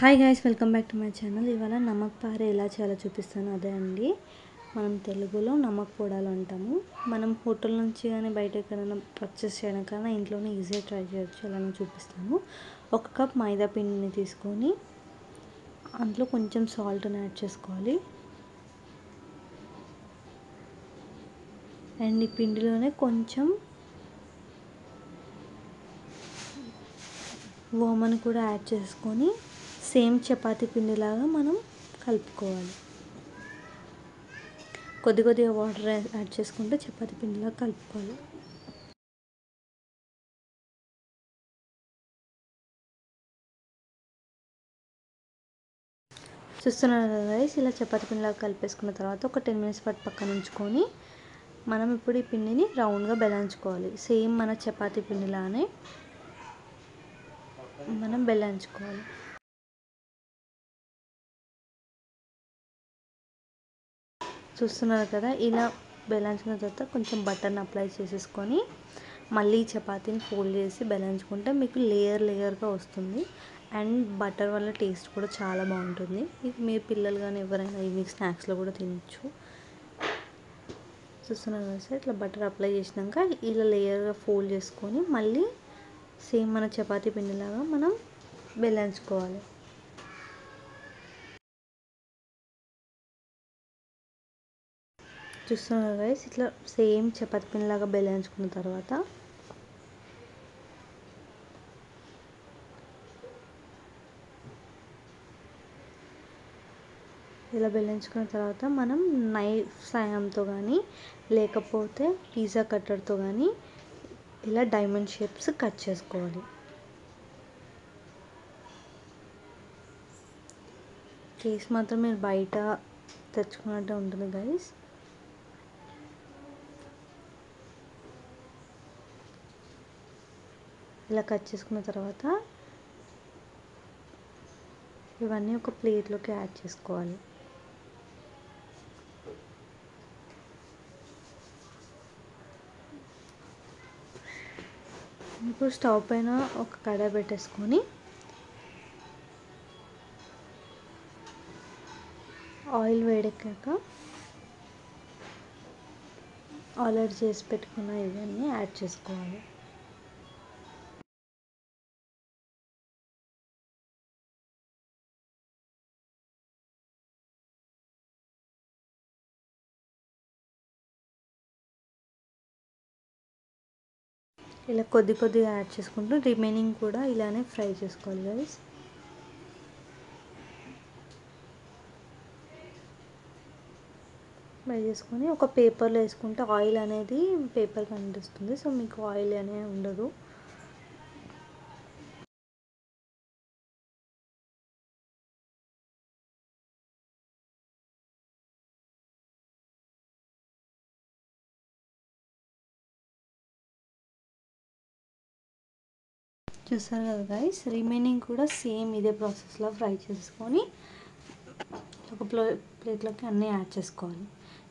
Hi guys, welcome back to my channel. ఇవాళ నమక్ పారే ఎలా చేయాలో చూపిస్తాను. అదే అండి, మనం తెలుగులో నమక్ పొడాలు అంటాము. మనం హోటల్ నుంచి కానీ బయట ఎక్కడైనా పర్చేస్ చేయడం కన్నా ఇంట్లోనే ఈజీగా ట్రై చేయొచ్చు. అలానే చూపిస్తాను. 1 కప్ మైదా పిండిని తీసుకొని అందులో కొంచెం సాల్ట్ని యాడ్ చేసుకోవాలి. అండ్ ఈ పిండిలోనే కొంచెం ఓమని కూడా యాడ్ చేసుకొని సేమ్ చపాతీ పిండిలాగా మనం కలుపుకోవాలి. కొద్దిగా వాటర్ యాడ్ చేసుకుంటే చపాతీ పిండిలా కలుపుకోవాలి. చూస్తున్నారు కదా రైస్, ఇలా చపాతీ పిండిలా కలిపేసుకున్న తర్వాత ఒక 10 మినిట్స్ పాటు పక్కన ఉంచుకొని మనం ఇప్పుడు ఈ పిండిని రౌండ్గా బెల్లంచుకోవాలి. సేమ్ మన చపాతీ పిండిలానే మనం బెల్లంచుకోవాలి. చూస్తున్నారు కదా, ఇలా బెల్లంచుకున్న తర్వాత కొంచెం బటర్ని అప్లై చేసేసుకొని మళ్ళీ చపాతీని ఫోల్డ్ చేసి బెల్లంచుకుంటే మీకు లేయర్గా వస్తుంది. అండ్ బటర్ వల్ల టేస్ట్ కూడా చాలా బాగుంటుంది. ఇది మీరు పిల్లలు కానీ ఎవరైనా ఈవినింగ్ స్నాక్స్లో కూడా తినచ్చు. చూస్తున్నారు కదా సార్, ఇట్లా బటర్ అప్లై చేసినాక ఇలా లేయర్గా ఫోల్డ్ చేసుకొని మళ్ళీ సేమ్ మన చపాతీ పిండిలాగా మనం బెల్లంచుకోవాలి. చూస్తున్నారు రైస్, ఇట్లా సేమ్ చపాతీ పిండిలాగా బెల్లంచుకున్న తర్వాత ఇలా బెల్లించుకున్న తర్వాత మనం నైఫ్ సాయంతో కానీ లేకపోతే పిజ్జా కట్టర్తో కానీ ఇలా డైమండ్ షేప్స్ కట్ చేసుకోవాలి. కేస్ మాత్రం మీరు బయట తెచ్చుకున్నట్టే ఉంటుంది గైస్. ఇలా కట్ చేసుకున్న తర్వాత ఇవన్నీ ఒక ప్లేట్లోకి యాడ్ చేసుకోవాలి. ఇప్పుడు స్టవ్ పైన ఒక కడాయి పెట్టేసుకొని ఆయిల్ వేడెక్కాక ఆల్రెడీ చేసి పెట్టుకున్న ఇవన్నీ యాడ్ చేసుకోవాలి. ఇలా కొద్దిగా యాడ్ చేసుకుంటూ రిమైనింగ్ కూడా ఇలానే ఫ్రై చేసుకోవాలి గైస్. ఫ్రై చేసుకొని ఒక పేపర్లో వేసుకుంటే ఆయిల్ అనేది పేపర్ కనిపిస్తుంది. సో మీకు ఆయిల్ అనేది ఉండదు. చూస్తారు కదా గైస్, రిమైనింగ్ కూడా సేమ్ ఇదే ప్రాసెస్లో ఫ్రై చేసుకొని ఒక ప్లేట్లోకి అన్నీ యాడ్ చేసుకోవాలి.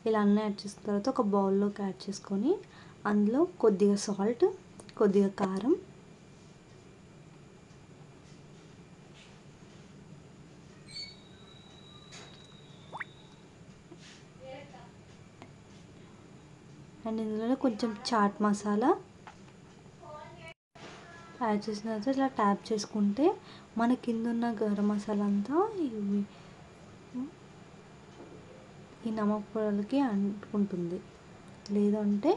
ఇలా అన్నీ యాడ్ చేసుకున్న తర్వాత ఒక బౌల్లోకి యాడ్ చేసుకొని అందులో కొద్దిగా సాల్ట్, కొద్దిగా కారం, అండ్ ఇందులో కొంచెం చాట్ మసాలా యాడ్ చేసిన తర్వాత ఇలా ట్యాప్ చేసుకుంటే మన కింద ఉన్న గరం మసాలా అంతా ఈ నమక్ పొడలకి అంటుకుంటుంది. లేదంటే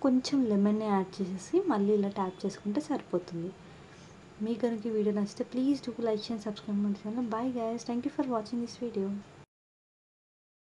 కొంచెం లెమన్ని యాడ్ చేసేసి మళ్ళీ ఇలా ట్యాప్ చేసుకుంటే సరిపోతుంది. మీకు కనుక ఈ వీడియో నచ్చితే please do like and subscribe my channel. Bye guys, thank you for watching this video.